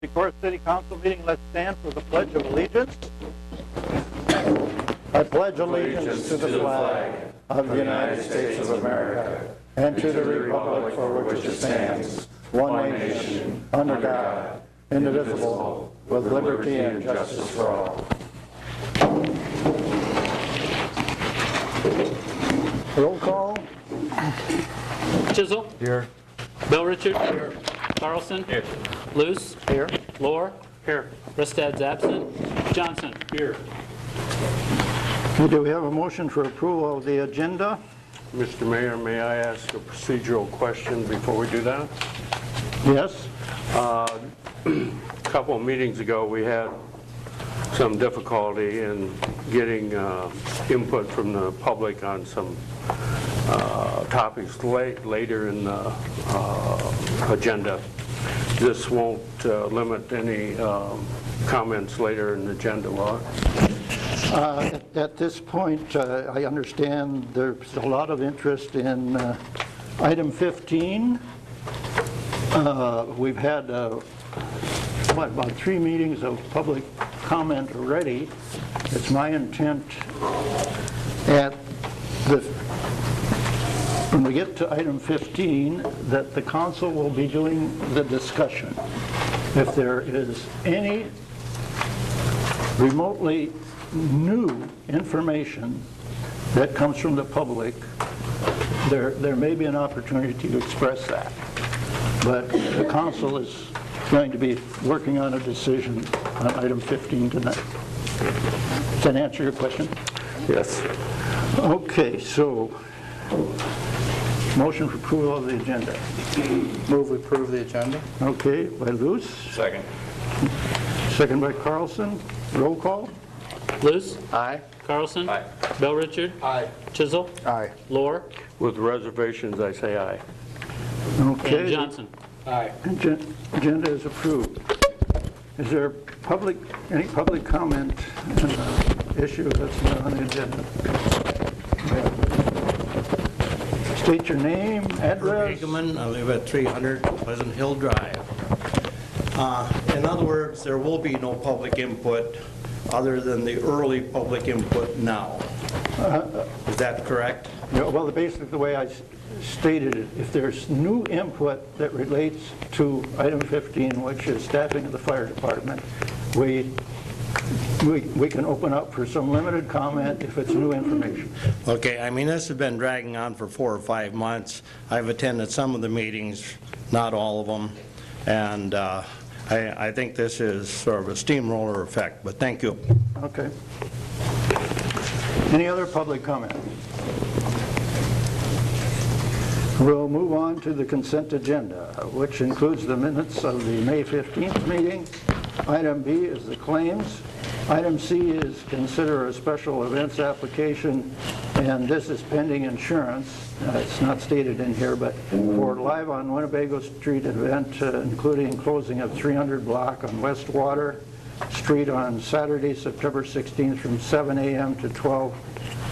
Decorah City Council meeting, let's stand for the Pledge of Allegiance. I pledge allegiance to the flag of the United States of America and to the republic for which it stands, one nation, under God, indivisible, with liberty and justice for all. Roll call. Chisel. Here. Bill Richard. Here. Carlson. Here. Luce. Here. Lohr. Here. Ristad's absent. Johnson. Here. Do we have a motion for approval of the agenda? Mr. Mayor, may I ask a procedural question before we do that? Yes. A couple of meetings ago, we had some difficulty in getting input from the public on some topics later in the agenda. This won't limit any comments later in the agenda, will it? At this point, I understand there's a lot of interest in item 15. We've had about 3 meetings of public comment already. It's my intent when we get to item 15 that the council will be doing the discussion. If there is any remotely new information that comes from the public, there may be an opportunity to express that. But the council is going to be working on a decision on item 15 tonight. Does that answer your question? Yes. Okay, so motion for approval of the agenda. Move we approve the agenda. Okay, by Luce. Second. Second by Carlson. Roll call. Luce. Aye. Carlson. Aye. Bill Richard. Aye. Chisel. Aye. Lohr. With reservations, I say aye. Okay. And Johnson. Aye. Agenda is approved. Is there any public comment on the issue that's not on the agenda? State your name, address. Hageman, I live at 300 Pleasant Hill Drive. In other words, there will be no public input other than the early public input now. Is that correct? Yeah, well, basically the way I stated it, if there's new input that relates to item 15, which is staffing of the fire department, we can open up for some limited comment if it's new information. Okay, I mean, this has been dragging on for 4 or 5 months. I've attended some of the meetings, not all of them, and I think this is sort of a steamroller effect, but thank you. Okay. Any other public comment? We'll move on to the consent agenda, which includes the minutes of the May 15th meeting. Item B is the claims. Item C is consider a special events application, and this is pending insurance. It's not stated in here, but for Live on Winnebago Street event, including closing of 300 block on West Water Street on Saturday, September 16th from 7 a.m. to 12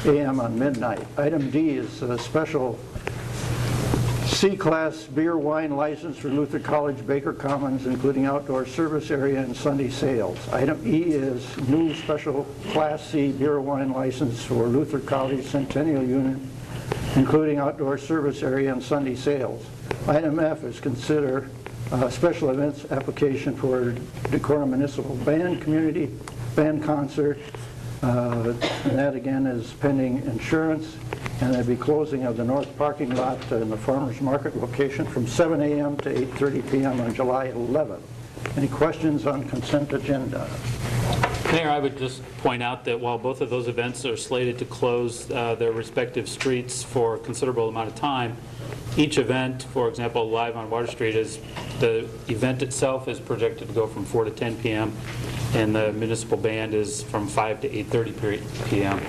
a.m. on midnight. Item D is a special C-Class beer wine license for Luther College Baker Commons, including outdoor service area and Sunday sales. Item E is new special Class C beer wine license for Luther College Centennial Unit, including outdoor service area and Sunday sales. Item F is consider a special events application for Decorah Municipal Band Community Band Concert. And that again is pending insurance, and there'll be closing of the north parking lot in the farmers market location from 7 a.m. to 8:30 p.m. on July 11th. Any questions on consent agenda? Mayor, I would just point out that while both of those events are slated to close their respective streets for a considerable amount of time, each event, for example, Live on Water Street, the event itself is projected to go from 4 to 10 p.m., and the municipal band is from 5 to 8:30 p.m.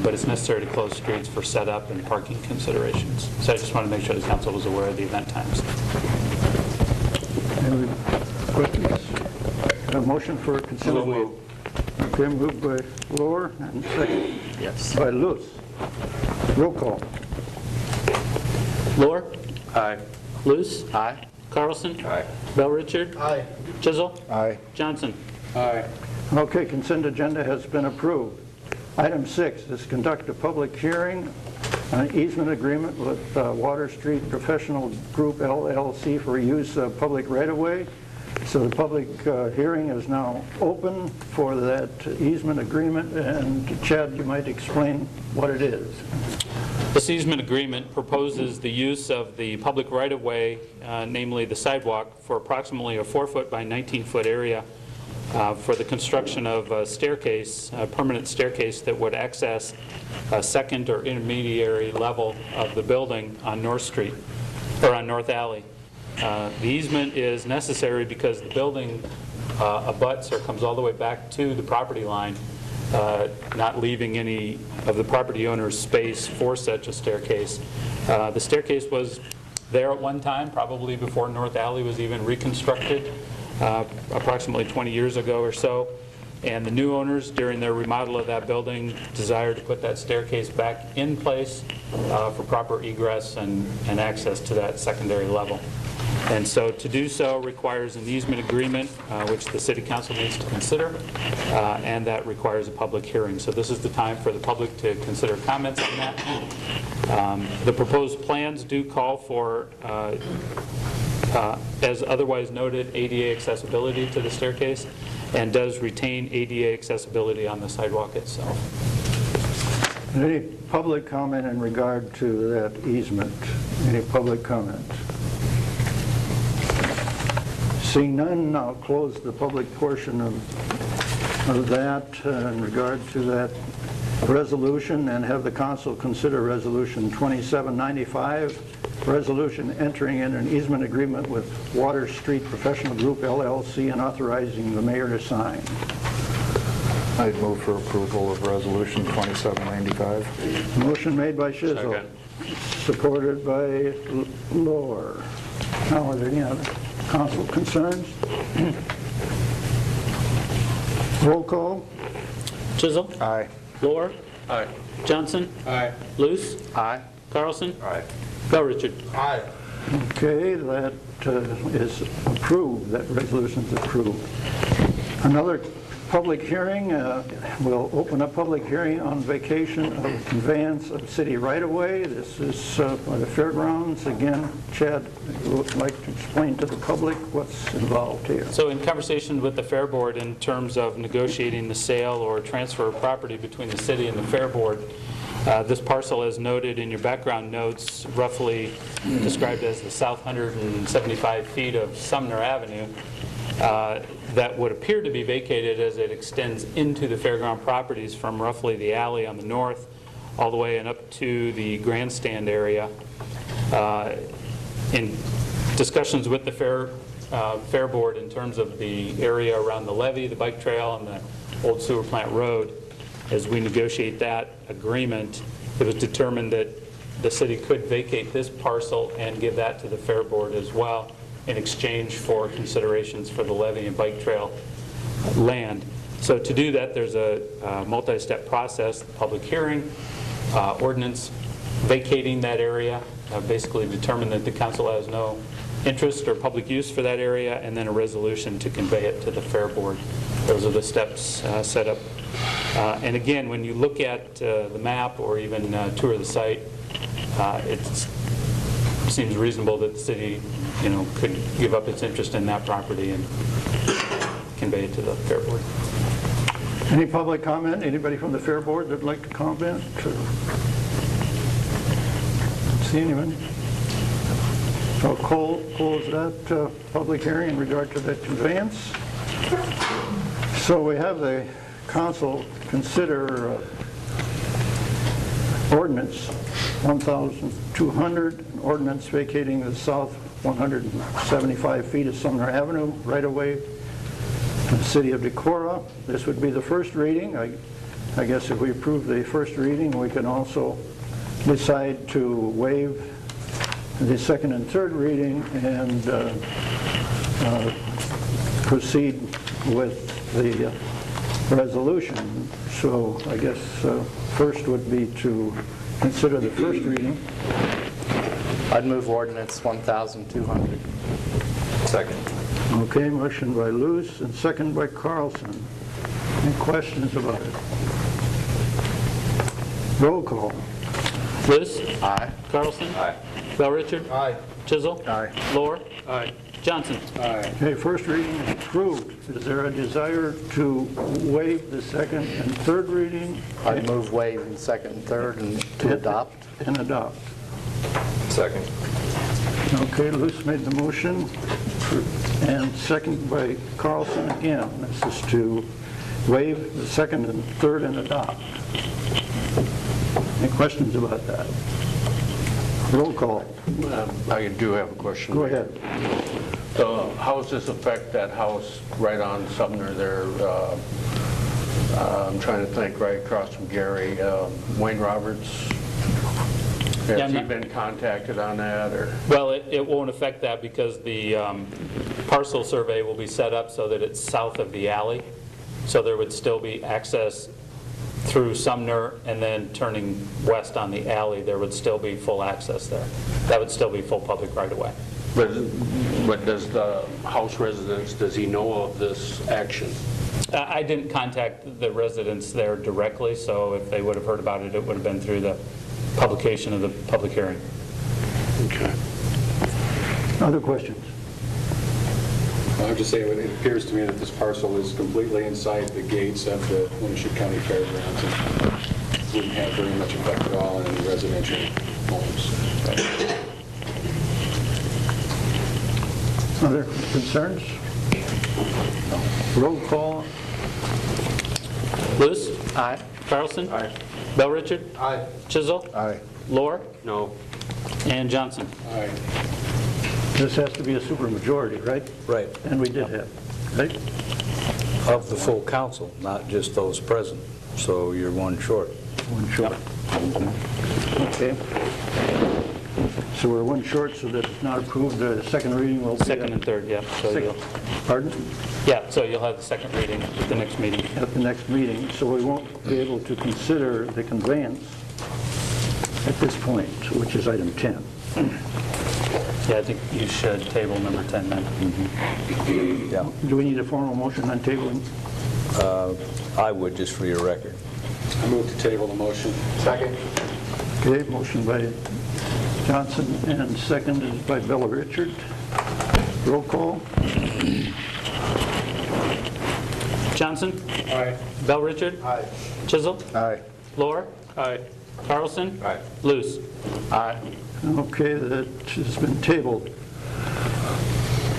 But it's necessary to close streets for setup and parking considerations. So I just want to make sure the council was aware of the event times. Any questions? A motion for consideration. Okay, moved by Lohr and second Yes. by Luce. Roll call. Lohr? Aye. Luce? Aye. Carlson? Aye. Bell Richard? Aye. Chisel? Aye. Johnson? Aye. Okay, consent agenda has been approved. Item 6 is conduct a public hearing on an easement agreement with Water Street Professional Group LLC for use of public right-of-way. So the public hearing is now open for that easement agreement, and Chad, you might explain what it is. This easement agreement proposes the use of the public right-of-way, namely the sidewalk, for approximately a 4-foot by 19-foot area for the construction of a staircase, a permanent staircase that would access a second or intermediary level of the building on North Street, or on North Alley. The easement is necessary because the building abuts or comes all the way back to the property line, not leaving any of the property owner's space for such a staircase. The staircase was there at one time, probably before North Alley was even reconstructed, approximately 20 years ago or so. And the new owners, during their remodel of that building, desired to put that staircase back in place for proper egress and access to that secondary level. And so to do so requires an easement agreement, which the City Council needs to consider, and that requires a public hearing. So this is the time for the public to consider comments on that. The proposed plans do call for, as otherwise noted, ADA accessibility to the staircase, and does retain ADA accessibility on the sidewalk itself. Any public comment in regard to that easement? Any public comment? Seeing none, I'll close the public portion of that in regard to that resolution, and have the council consider Resolution 2795, resolution entering in an easement agreement with Water Street Professional Group LLC and authorizing the mayor to sign. I'd move for approval of Resolution 2795. Motion made by Shizzle, Second. supported by Lohr. Now, are there any other council concerns? Roll call. Chisel? Aye. Lohr? Aye. Johnson? Aye. Luce? Aye. Carlson? Aye. Bell Richard? Aye. Okay, that is approved. That resolution is approved. Another public hearing, we'll open a public hearing on vacation of conveyance of city right-of-way. This is by the fairgrounds. Again, Chad would like to explain to the public what's involved here. So in conversation with the Fair Board in terms of negotiating the sale or transfer of property between the city and the Fair Board, this parcel, as noted in your background notes, roughly described as the south 175 feet of Sumner Avenue, that would appear to be vacated as it extends into the fairground properties from roughly the alley on the north all the way and up to the grandstand area. In discussions with the Fair Board in terms of the area around the levee, the bike trail, and the old sewer plant road, as we negotiate that agreement, it was determined that the city could vacate this parcel and give that to the Fair Board as well in exchange for considerations for the levee and bike trail land. So to do that, there's a multi-step process: public hearing, ordinance vacating that area, basically determine that the council has no interest or public use for that area, and then a resolution to convey it to the Fair Board. Those are the steps set up. And again, when you look at the map or even tour the site, it seems reasonable that the city, could give up its interest in that property and convey it to the Fair Board. Any public comment? Anybody from the Fair Board that'd like to comment? See anyone? So close that public hearing in regard to that conveyance. So we have the council consider ordinance 1,200, an ordinance vacating the south 175 feet of Sumner Avenue right away in the city of Decorah. This would be the first reading. I guess if we approve the first reading, we can also decide to waive the second and third reading and proceed with the resolution. So I guess first would be to consider the first reading. I'd move ordinance 1,200. Second. Okay, motion by Luce and second by Carlson. Any questions about it? Roll call. Luce? Aye. Carlson? Aye. Bell Richard? Aye. Chisel? Aye. Lohr? Aye. Johnson? Okay, first reading is approved. Is there a desire to waive the second and third reading? I'd move waive in second and third and to adopt. And adopt. Second. Okay, Luce made the motion, and second by Carlson again. This is to waive the second and third and adopt. Any questions about that? Roll call. I do have a question. Go ahead. How does this affect that house right on Sumner there? I'm trying to think, right across from Gary, Wayne Roberts? Yeah, Has he I'm not- been contacted on that, or? Well, it won't affect that because the parcel survey will be set up so that it's south of the alley. So there would still be access through Sumner and then turning west on the alley. There would still be full access there. That would still be full public right away. But does the house residents, does he know of this action? I didn't contact the residents there directly, so if they would have heard about it, it would have been through the publication of the public hearing. Okay. Other questions? I'm just saying, it appears to me that this parcel is completely inside the gates of the Winnebago County Fairgrounds and wouldn't have very much effect at all on any residential homes. Other concerns? Roll call. Luce? Aye. Carlson? Aye. Bell Richard? Aye. Chisel? Aye. Lohr? No. And Johnson? Aye. This has to be a supermajority, right? Right, And we did have, right? of the full council, not just those present. So you're one short. One short. Okay. So we're one short, so that it's not approved. The second reading will be... Second and third, yeah. So you'll, Pardon? yeah, so you'll have the second reading at the next meeting. At the next meeting, so we won't be able to consider the conveyance at this point, which is item 10. Yeah, I think you should table number 10 then. Yeah, Do we need a formal motion on tabling? I would, just for your record. I move to table the motion. Second. Okay, motion by Johnson and seconded by Bella Richard. Roll call. Johnson? Aye. Bell Richard? Aye. Chisel? Aye. Lohr? Aye. Carlson? Aye. Luce? Aye. Okay, that has been tabled.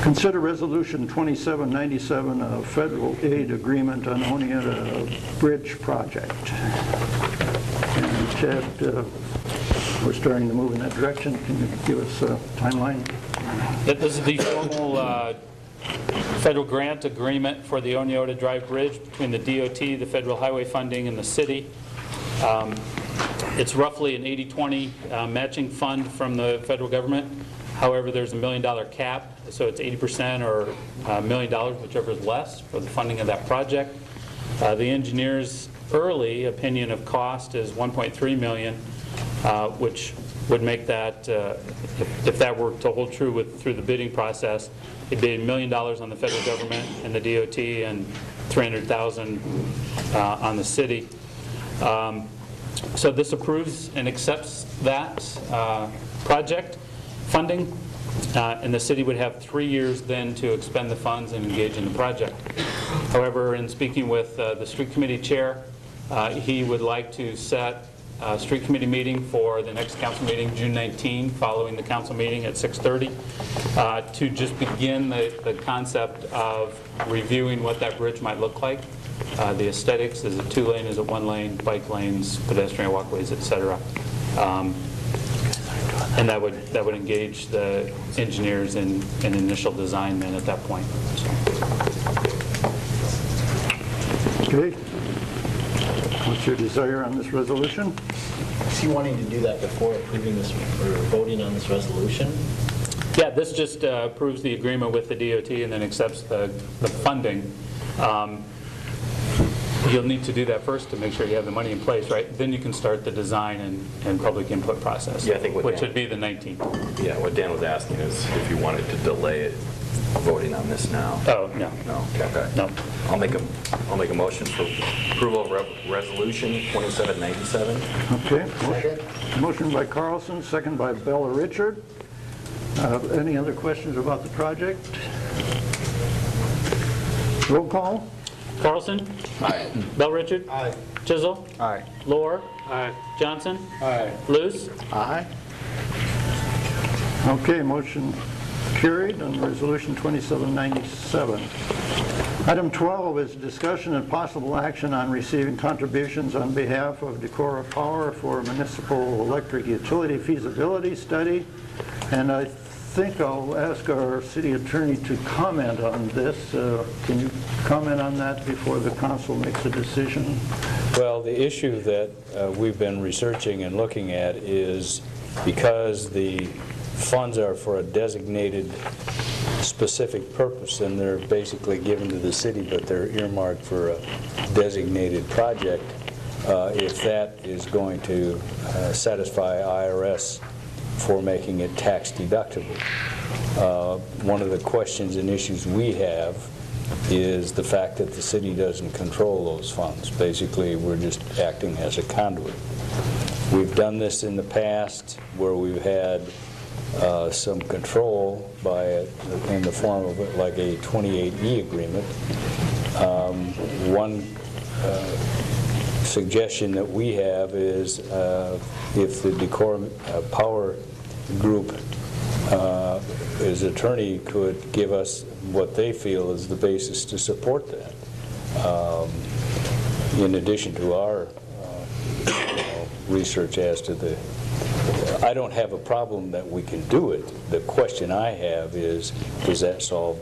Consider Resolution 2797, a federal aid agreement on Oneida Bridge project. And Chad, we're starting to move in that direction. Can you give us a timeline? This is the formal federal grant agreement for the Oneida Drive Bridge between the DOT, the federal highway funding, and the city. It's roughly an 80-20 matching fund from the federal government. However, there's a $1 million cap, so it's 80% or $1 million, whichever is less, for the funding of that project. The engineer's early opinion of cost is $1.3 million, which would make that, if that were to hold true through the bidding process, it'd be $1 million on the federal government and the DOT and $300,000 on the city. So this approves and accepts that project funding, and the city would have 3 years then to expend the funds and engage in the project. However, in speaking with the street committee chair, he would like to set a street committee meeting for the next council meeting, June 19, following the council meeting at 6:30, to just begin the concept of reviewing what that bridge might look like. The aesthetics, is it 2-lane, is it 1-lane, bike lanes, pedestrian walkways, et cetera. And that would engage the engineers in an initial design then at that point. So. Okay. What's your desire on this resolution? Is he wanting to do that before approving this, or voting on this resolution? Yeah, this just approves the agreement with the DOT and then accepts the funding. You'll need to do that first to make sure you have the money in place, right? Then you can start the design and public input process, Yeah, I think what which Dan- would be the 19th. Yeah, what Dan was asking is if you wanted to delay it voting on this now? Oh, no. No, okay. No. I'll make a motion for approval of resolution 2797. Okay. Motion by Carlson, second by Bella Richard. Any other questions about the project? Roll call? Carlson? Aye. Bell Richard? Aye. Chisel? Aye. Lohr? Aye. Johnson? Aye. Luce? Aye. Okay, motion carried on Resolution 2797. Item 12 is discussion and possible action on receiving contributions on behalf of Decorah Power for municipal electric utility feasibility study. And I think I'll ask our city attorney to comment on this. Can you comment on that before the council makes a decision? Well, the issue that we've been researching and looking at is because the funds are for a designated specific purpose, and they're basically given to the city, but they're earmarked for a designated project, if that is going to satisfy IRS for making it tax deductible. One of the questions and issues we have is the fact that the city doesn't control those funds. Basically, we're just acting as a conduit. We've done this in the past where we've had some control by it in the form of like a 28E agreement. One suggestion that we have is if the Decorah Power Group, his attorney could give us what they feel is the basis to support that, in addition to our research as to the... I don't have a problem that we can do it. The question I have is, does that solve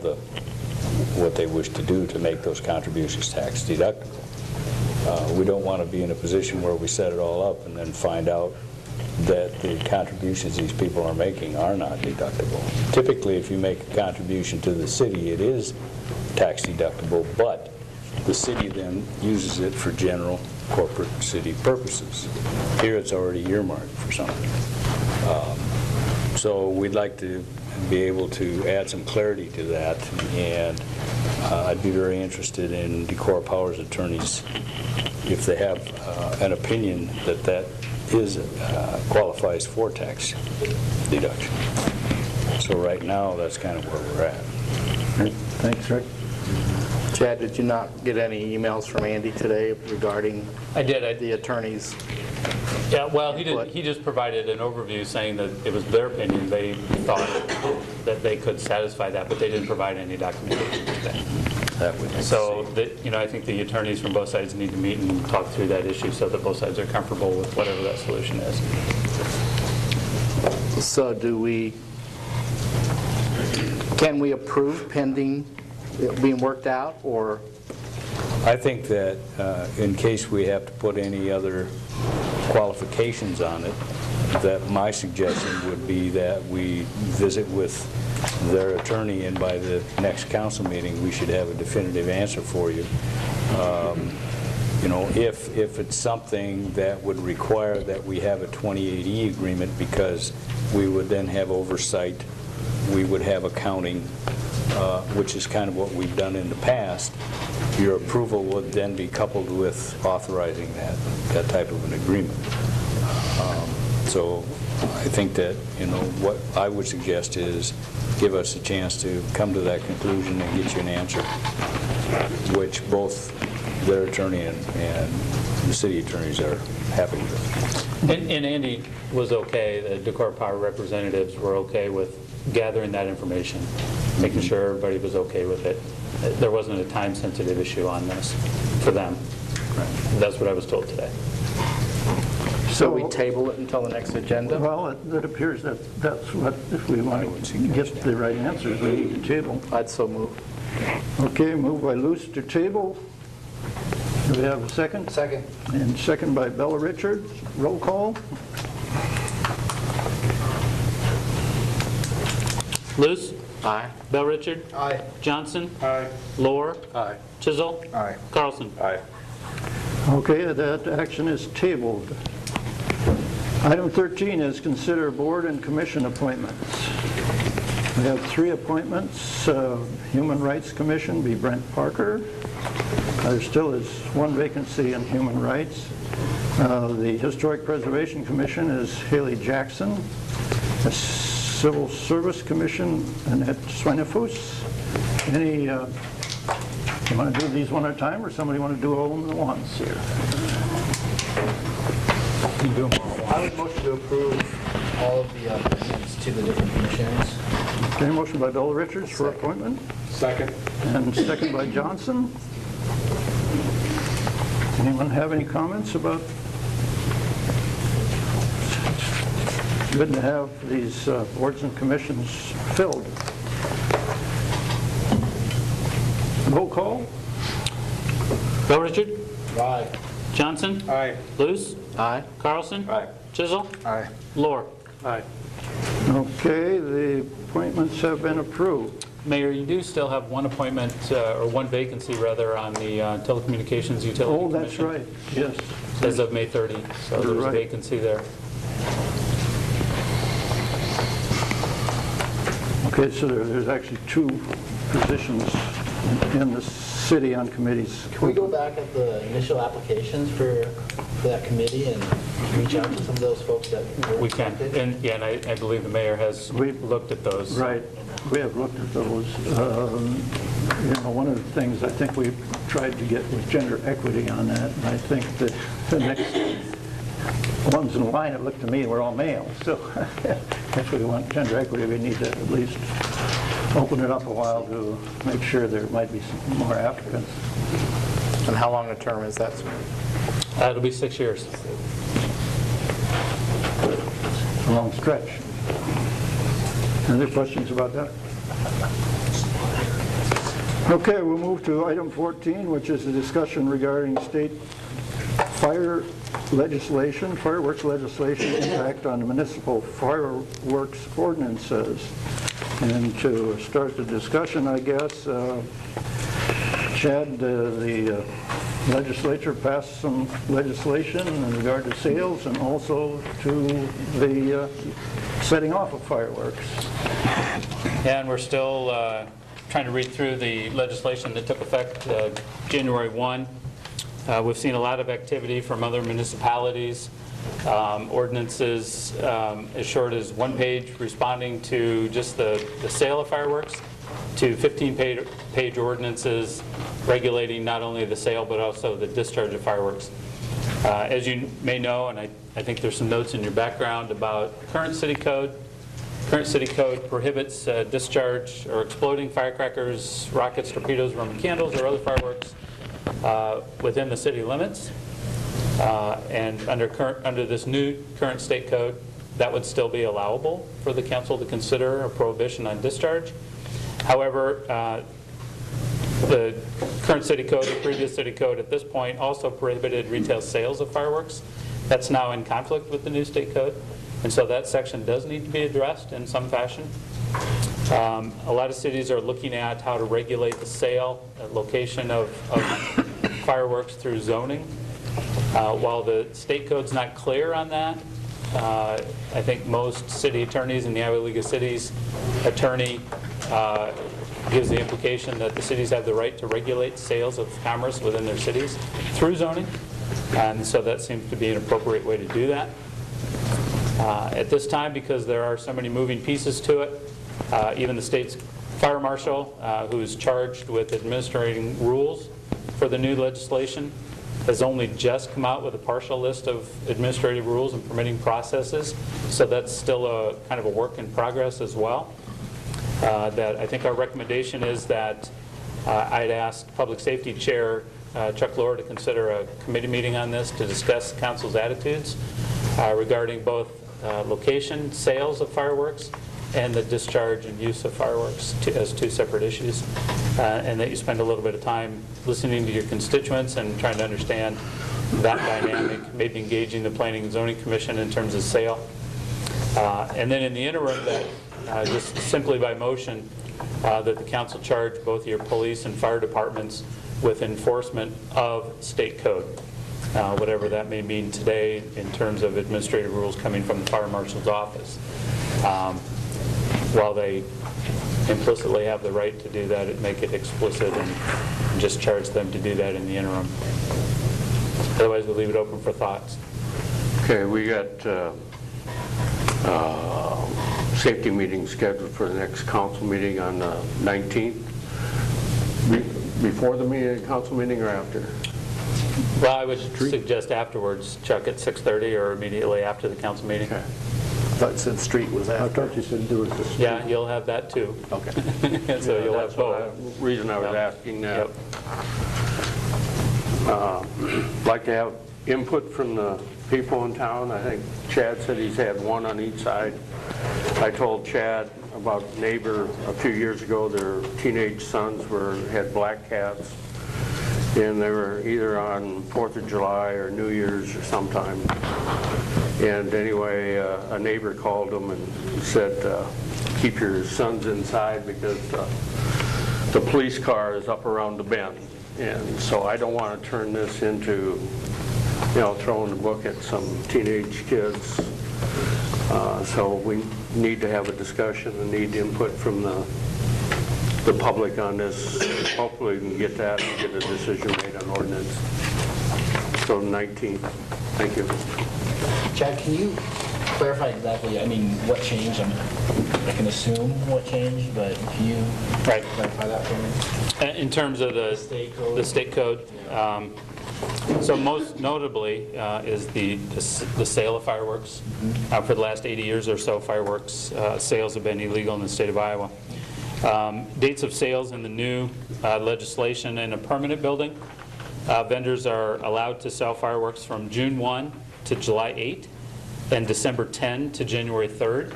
what they wish to do to make those contributions tax deductible? We don't want to be in a position where we set it all up and then find out that the contributions these people are making are not deductible. Typically, if you make a contribution to the city, it is tax deductible, but the city then uses it for general corporate city purposes. Here it's already earmarked for something. So we'd like to be able to add some clarity to that, and I'd be very interested in Decorah Power's attorneys if they have an opinion that that is qualifies for tax deduction. So right now, that's kind of where we're at. Thanks, Rick. Chad, did you not get any emails from Andy today regarding I did. the attorneys? Yeah, well, he just provided an overview saying that it was their opinion. They thought that they could satisfy that, but they didn't provide any documentation today. That would So, I think the attorneys from both sides need to meet and talk through that issue so that both sides are comfortable with whatever that solution is. So can we approve pending it being worked out, or? I think that in case we have to put any other qualifications on it, that my suggestion would be that we visit with their attorney, and by the next council meeting, we should have a definitive answer for you. If it's something that would require that we have a 28E agreement, because we would then have oversight, we would have accounting, which is kind of what we've done in the past, your approval would then be coupled with authorizing that type of an agreement. So I think that, what I would suggest is give us a chance to come to that conclusion and get you an answer, which both their attorney and the city attorneys are happy with. And Andy was okay, the Decorah Power representatives were okay with gathering that information, making sure everybody was okay with it. There wasn't a time-sensitive issue on this for them. That's what I was told today. So we table it until the next agenda? Well, it appears that that's what, if we want to get the right answers, we need to table. I'd so move. Okay, moved by Luce to table. Do we have a second? Second. And second by Bella Richard. Roll call. Luce? Aye. Bell Richard? Aye. Johnson? Aye. Lohr? Aye. Chisel? Aye. Carlson? Aye. Okay, that action is tabled. Item 13 is consider board and commission appointments. We have 3 appointments. Human Rights Commission be Brent Parker. There still is 1 vacancy in Human Rights. The Historic Preservation Commission is Haley Jackson. The Civil Service Commission, Annette Swinefuss. Any, you want to do these one at a time, or somebody want to do all of them at once here? I would motion to approve all of the appointments to the different commissions. Okay, motion by Bill Richards for appointment, Second. and second by Johnson. Anyone have any comments about? Good to have these boards and commissions filled. Roll call? Bill Richard? Aye. Johnson? Aye. Luce? Aye. Carlson? Aye. Chisel? Aye. Lore? Aye. Okay, the appointments have been approved. Mayor, you do still have 1 appointment, or 1 vacancy rather, on the Telecommunications Utility Oh, that's Commission right, yes. as of May 30, so there's a Right. vacancy there. Okay, so there's actually 2 positions in the city on committees. Can we go back at the initial applications for that committee and reach out to some of those folks that were We can, accepted? and yeah, and I believe the mayor has looked at those. Right, we have looked at those. You know, one of the things I think we've tried to get was gender equity on that, and I think that the next ones in line, it looked to me, were all male. So if we want gender equity, we need to at least open it up a while to make sure there might be some more applicants. And how long a term is that, sir? It'll be 6 years. A long stretch. Any other questions about that? Okay, we'll move to item 14, which is the discussion regarding state fireworks legislation impact on the municipal fireworks ordinances. And to start the discussion, I guess, Chad, the legislature passed some legislation in regard to sales and also to the setting off of fireworks. Yeah, and we're still trying to read through the legislation that took effect January 1. We've seen a lot of activity from other municipalities, ordinances as short as 1 page responding to just the sale of fireworks, to 15-page ordinances regulating not only the sale but also the discharge of fireworks. As you may know, and I think there's some notes in your background about current city code. Current city code prohibits discharge or exploding firecrackers, rockets, torpedoes, Roman candles, or other fireworks within the city limits. And under this new current state code, that would still be allowable for the council to consider a prohibition on discharge. However, the current city code, the previous city code at this point, also prohibited retail sales of fireworks. That's now in conflict with the new state code, and so that section does need to be addressed in some fashion. A lot of cities are looking at how to regulate the sale, location of fireworks through zoning. While the state code's not clear on that, I think most city attorneys in the Iowa League of Cities attorney gives the implication that the cities have the right to regulate sales of commerce within their cities through zoning, and so that seems to be an appropriate way to do that. At this time, because there are so many moving pieces to it, even the state's fire marshal, who is charged with administering rules for the new legislation, has only just come out with a partial list of administrative rules and permitting processes, so that's still a kind of a work in progress as well. That I think our recommendation is that I'd ask Public Safety Chair Chuck Lohr to consider a committee meeting on this to discuss council's attitudes regarding both location, sales of fireworks, and the discharge and use of fireworks as 2 separate issues, and that you spend a little bit of time listening to your constituents and trying to understand that dynamic, maybe engaging the Planning and Zoning Commission in terms of sale. And then in the interim, that just simply by motion, that the council charge both your police and fire departments with enforcement of state code, whatever that may mean today in terms of administrative rules coming from the fire marshal's office. while they implicitly have the right to do that, make it explicit and just charge them to do that in the interim. Otherwise, we'll leave it open for thoughts. Okay, we got safety meeting scheduled for the next council meeting on the 19th. Before the council meeting or after? Well, I would suggest afterwards, Chuck, at 6:30 or immediately after the council meeting. Okay. I thought you said street was I after. thought you said there was a... Yeah, you'll have that too. Okay. So you'll have That's both. the reason I was Yep. asking that. Yep. Like to have input from the people in town. I think Chad said he's had one on each side. I told Chad about a neighbor a few years ago, their teenage sons had black cats, and they were either on 4th of July or New Year's or sometime. And anyway, a neighbor called them and said, keep your sons inside because the police car is up around the bend. And so I don't want to turn this into, throwing the book at some teenage kids. So we need to have a discussion and need input from the public on this. Hopefully we can get that and get a decision made on ordinance. So 19th. Thank you. Chad, can you clarify exactly, what changed? I can assume what changed, but can you Right. clarify that for me? In terms of the state code, so most notably is the sale of fireworks. For the last 80 years or so, fireworks sales have been illegal in the state of Iowa. Dates of sales in the new legislation in a permanent building, vendors are allowed to sell fireworks from June 1 to July 8 and December 10 to January 3rd.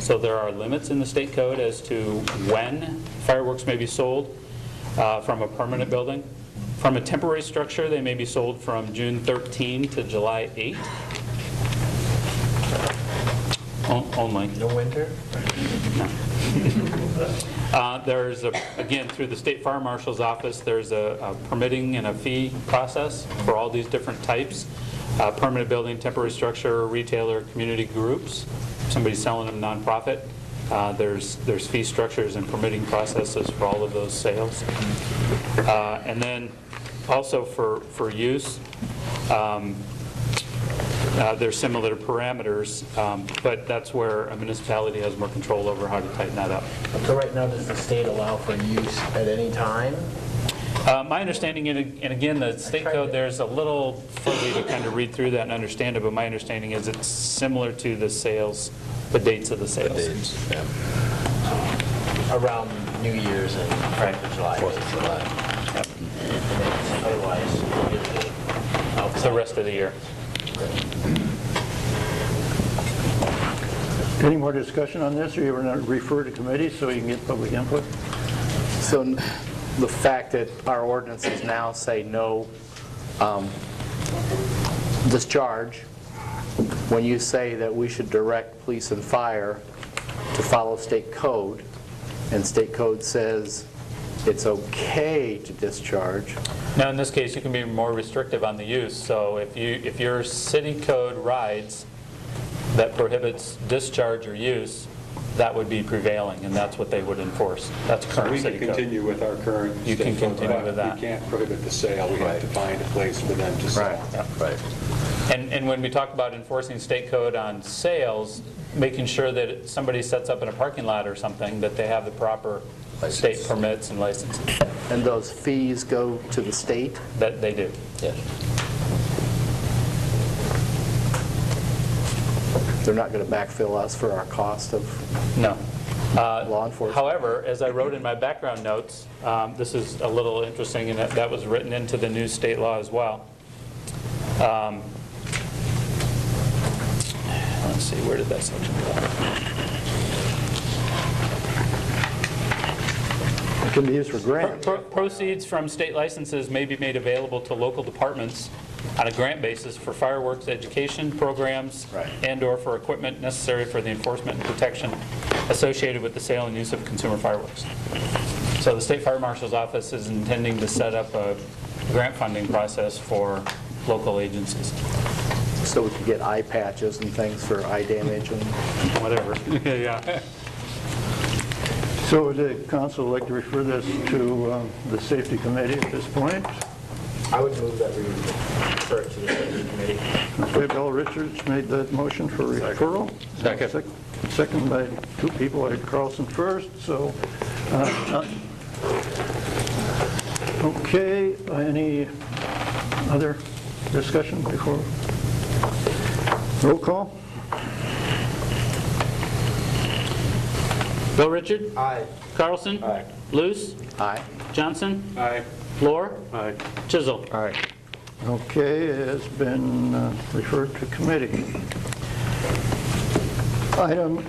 So there are limits in the state code as to when fireworks may be sold from a permanent building. From a temporary structure, they may be sold from June 13 to July 8. Only. No winter? There's, again, through the State Fire Marshal's office, there's a permitting and a fee process for all these different types. Permanent building, temporary structure, retailer, community groups. If somebody's selling them nonprofit, there's fee structures and permitting processes for all of those sales. And then also for use, there's similar parameters, but that's where a municipality has more control over how to tighten that up. So right now, does the state allow for use at any time? My understanding, and again, the state code, there's a little further to kind of read through that and understand it, but my understanding is it's similar to the sales, the dates of the sales. Around New Year's and 4th of July. 4th of July. And otherwise, It's the rest of the year. Any more discussion on this, or you want to refer to committee so you can get public input? So the fact that our ordinances now say no discharge, when you say that we should direct police and fire to follow state code, and state code says it's okay to discharge. Now, in this case, you can be more restrictive on the use. So if your city code rides that prohibits discharge or use, that would be prevailing, and that's what they would enforce. That's current We city can code. continue with our current You can state code, continue but with that. We can't prohibit the sale. We have to find a place for them to sell. Right. And when we talk about enforcing state code on sales, making sure that if somebody sets up in a parking lot or something, that they have the proper state permits and licenses. And those fees go to the state? That they do. yes. They're not going to backfill us for our cost of No. law enforcement? However, as I wrote in my background notes, this is a little interesting, and that was written into the new state law as well. Let's see, where did that section go? It can be used for grants. Proceeds from state licenses may be made available to local departments on a grant basis for fireworks education programs and/or for equipment necessary for the enforcement and protection associated with the sale and use of consumer fireworks. So the State Fire Marshal's Office is intending to set up a grant funding process for local agencies. So we could get eye patches and things for eye damage and... Whatever. Yeah. So would the council like to refer this to the safety committee at this point? I would move that we refer it to the safety committee. Okay, Bill Richards made that motion for referral. Second. Second by two people, Ed Carlson first, so, okay, any other discussion before? Roll call? Bill Richard? Aye. Carlson? Aye. Luce? Aye. Johnson? Aye. Floor? Aye. Chisholm? Okay, it has been referred to committee. Item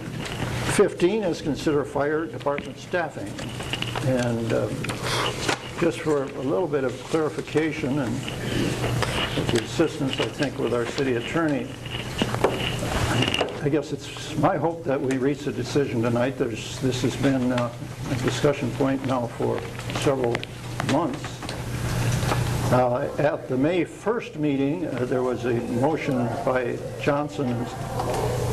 15 is consider fire department staffing. And just for a little bit of clarification and with the assistance, I think, with our city attorney, I guess it's my hope that we reach a decision tonight. This has been a discussion point now for several months. At the May 1st meeting, there was a motion by Johnson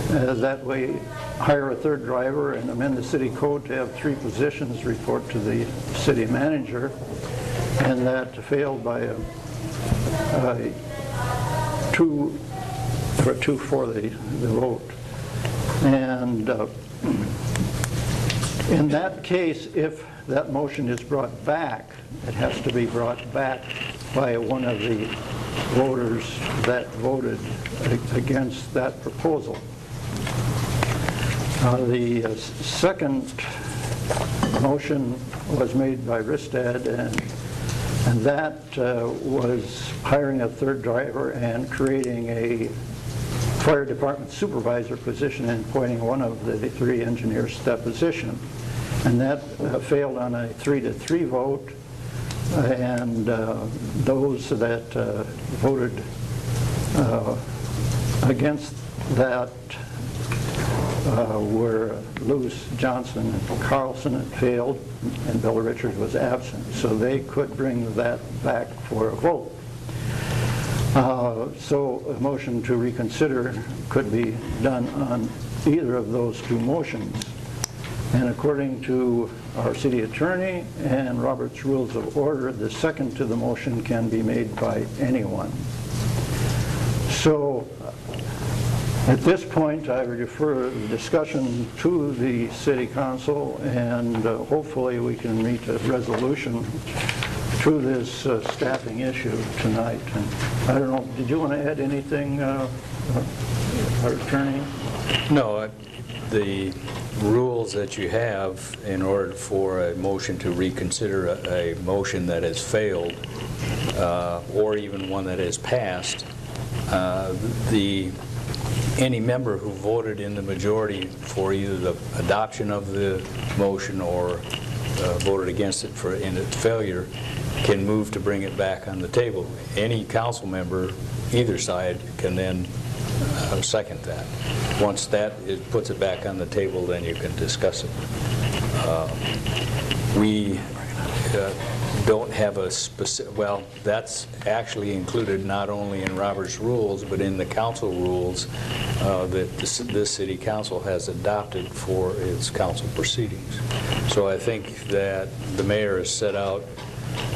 that we hire a third driver and amend the city code to have 3 positions report to the city manager, and that failed by a 2 for the vote. And in that case, if that motion is brought back, it has to be brought back by one of the voters that voted against that proposal. The second motion was made by Ristad, and that was hiring a third driver and creating a fire department supervisor position and appointing one of the 3 engineers to that position. And that failed on a 3-3 vote, and those that voted against that were Lewis, Johnson, and Carlson. It failed, and Bill Richards was absent, so they could bring that back for a vote. So a motion to reconsider could be done on either of those 2 motions. And according to our city attorney and Robert's Rules of Order, the second to the motion can be made by anyone. So at this point, I would refer the discussion to the city council, and hopefully we can reach a resolution to this staffing issue tonight. And I don't know, did you want to add anything, our attorney? No, the rules that you have in order for a motion to reconsider a motion that has failed, or even one that has passed, any member who voted in the majority for either the adoption of the motion or voted against it in its failure can move to bring it back on the table. Any council member, either side, can then second that. Once that puts it back on the table, then you can discuss it. We don't have a specific, well, that's actually included not only in Robert's rules, but in the council rules that this city council has adopted for its council proceedings. So I think that the mayor has set out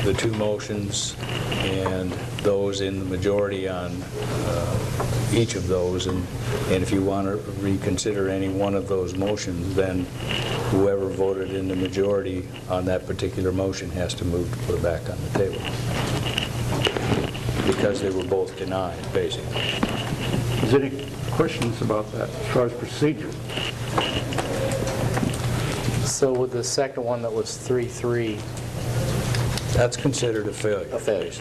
the 2 motions and those in the majority on each of those, and if you want to reconsider any one of those motions, then whoever voted in the majority on that particular motion has to move to put it back on the table, because they were both denied, basically. Is there any questions about that as far as procedure? So with the second one that was 3-3, That's considered a failure. a failure.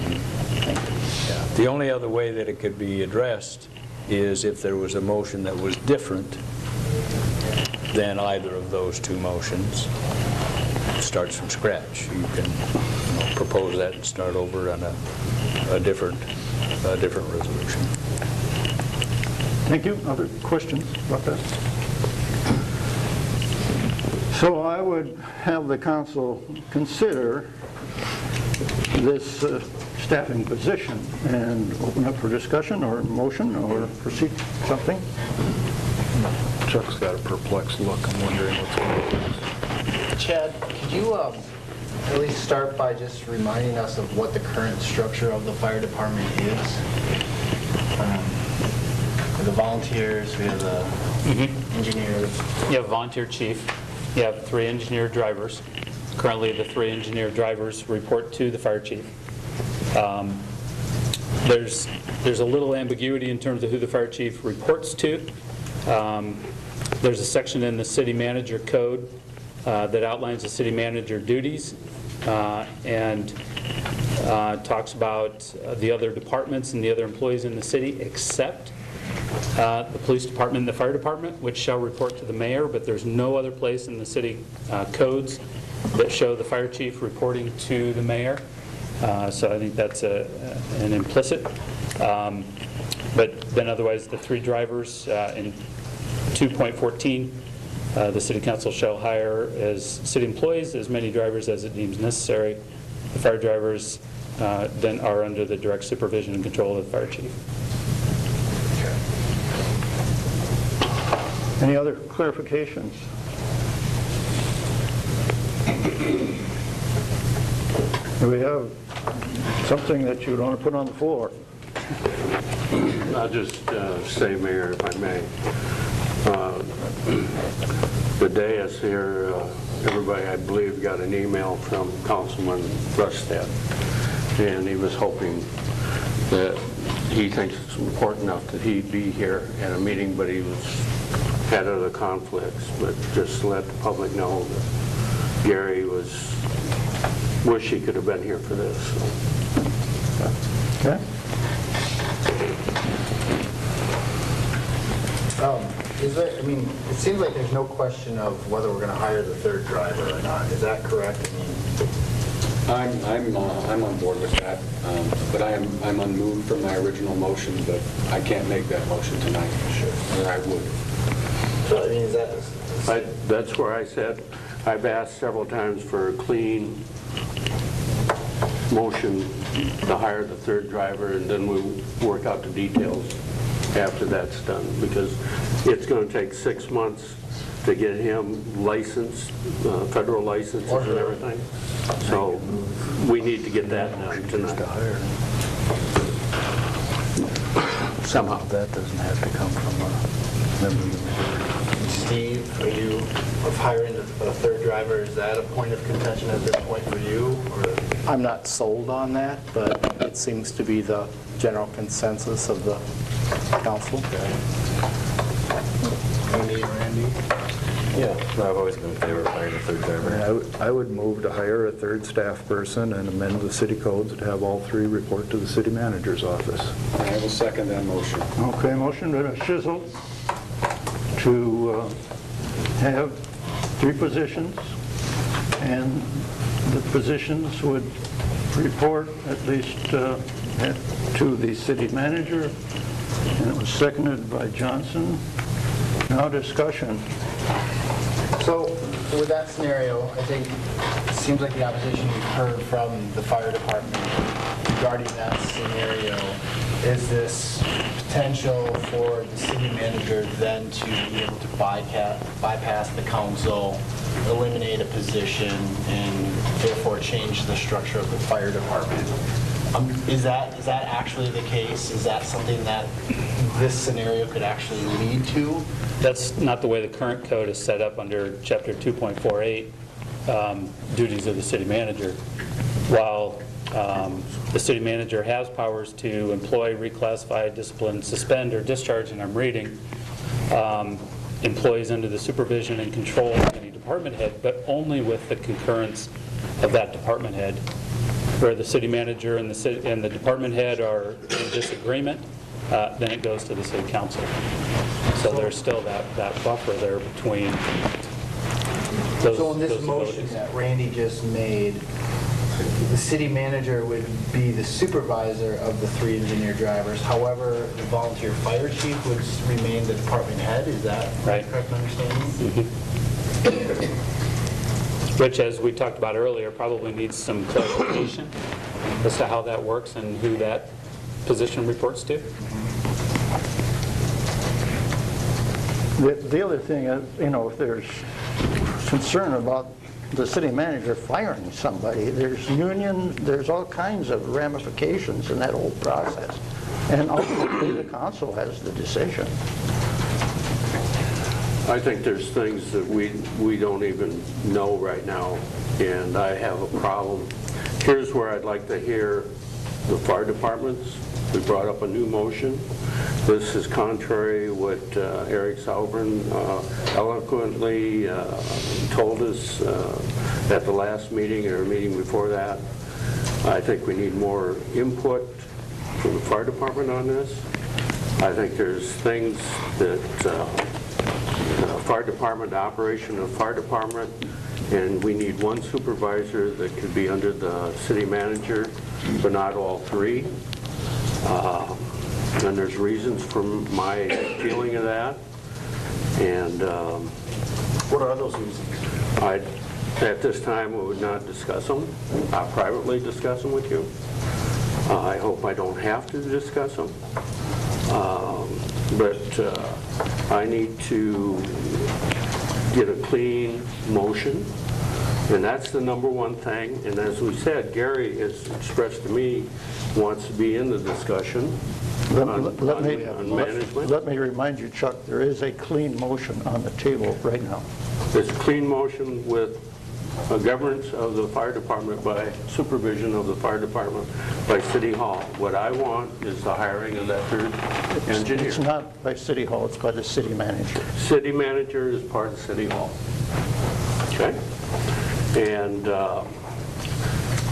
Yeah. The only other way that it could be addressed is if there was a motion that was different than either of those 2 motions. It starts from scratch. You can propose that and start over on a different resolution. Thank you. Other questions about that? So I would have the council consider this staffing position and open up for discussion or motion or proceed something. Chuck's got a perplexed look. I'm wondering what's going on. Chad, could you at least start by just reminding us of what the current structure of the fire department is? The volunteers, we have the engineers. You have a volunteer chief, you have 3 engineer drivers. Currently, the 3 engineer drivers report to the fire chief. There's a little ambiguity in terms of who the fire chief reports to. There's a section in the city manager code that outlines the city manager duties and talks about the other departments and the other employees in the city except the police department and the fire department, which shall report to the mayor, but there's no other place in the city codes that show the fire chief reporting to the mayor. So I think that's an implicit. But then otherwise, the 3 drivers in 2.14, the city council shall hire as city employees as many drivers as it deems necessary. The fire drivers then are under the direct supervision and control of the fire chief. Any other clarifications? Do we have something that you would want to put on the floor? I'll just say, Mayor, if I may, the day is here, everybody, I believe, got an email from Councilman Rustad, and he was hoping that he thinks it's important enough that he'd be here at a meeting, but he had other conflicts, but just to let the public know that Gary wish he could have been here for this. Okay. It seems like there's no question of whether we're going to hire the 3rd driver or not. Is that correct? I'm on board with that, but I'm unmoved from my original motion, but I can't make that motion tonight. Sure. Or I would. So, is that... That's where I said, I've asked several times for a clean motion to hire the 3rd driver, and then we'll work out the details after that's done, because it's going to take 6 months to get him licensed, federal licenses and everything. So we need to get that done tonight. Somehow. That doesn't have to come from a member of the majority. Steve, are you of hiring a 3rd driver? Is that a point of contention at this point for you? Or? I'm not sold on that, but it seems to be the general consensus of the council. Randy? Yeah, I've always been in favor of hiring a 3rd driver. I would move to hire a 3rd staff person and amend the city codes to have all 3 report to the city manager's office. I will second that motion. Okay, motion to Shizzle to have 3 positions, and the positions would report at least to the city manager, and it was seconded by Johnson. Now discussion. So with that scenario, I think it seems like the opposition we've heard from the fire department regarding that scenario is this potential for the city manager then to be able to bypass the council, eliminate a position, and therefore change the structure of the fire department. Is that actually the case? Is that something that this scenario could actually lead to? That's not the way the current code is set up under Chapter 2.48, duties of the city manager. While the city manager has powers to employ, reclassify, discipline, suspend, or discharge, and I'm reading, employees under the supervision and control of any department head, but only with the concurrence of that department head. Where the city manager and the department head are in disagreement, then it goes to the city council. So there's still that buffer there between those. So in this those motion abilities. that Randy just made, the city manager would be the supervisor of the 3 engineer drivers. However, the volunteer fire chief would remain the department head. Is that Right. the correct understanding? Which, as we talked about earlier, probably needs some clarification as to how that works and who that position reports to. The other thing is, if there's concern about the city manager firing somebody. There's union, there's all kinds of ramifications in that whole process. And ultimately, the council has the decision. I think there's things that we don't even know right now, and I have a problem. Here's where I'd like to hear the fire departments. We brought up a new motion. This is contrary to what Eric Sauber eloquently told us at the last meeting or a meeting before that. I think we need more input from the fire department on this. I think there's things that fire department, operation of fire department, and we need one supervisor that could be under the city manager, but not all three. And there's reasons for my feeling of that. And What are those reasons? at this time, we would not discuss them. I'll privately discuss them with you. I hope I don't have to discuss them. But I need to get a clean motion, and that's the number one thing. And as we said, Gary has expressed to me wants to be in the discussion on management. Let me remind you, Chuck, there is a clean motion on the table right now. There's a clean motion with a governance of the fire department by supervision of the fire department by City Hall. What I want is the hiring of that third engineer. It's not by City Hall, it's by the city manager. City manager is part of City Hall. Okay? And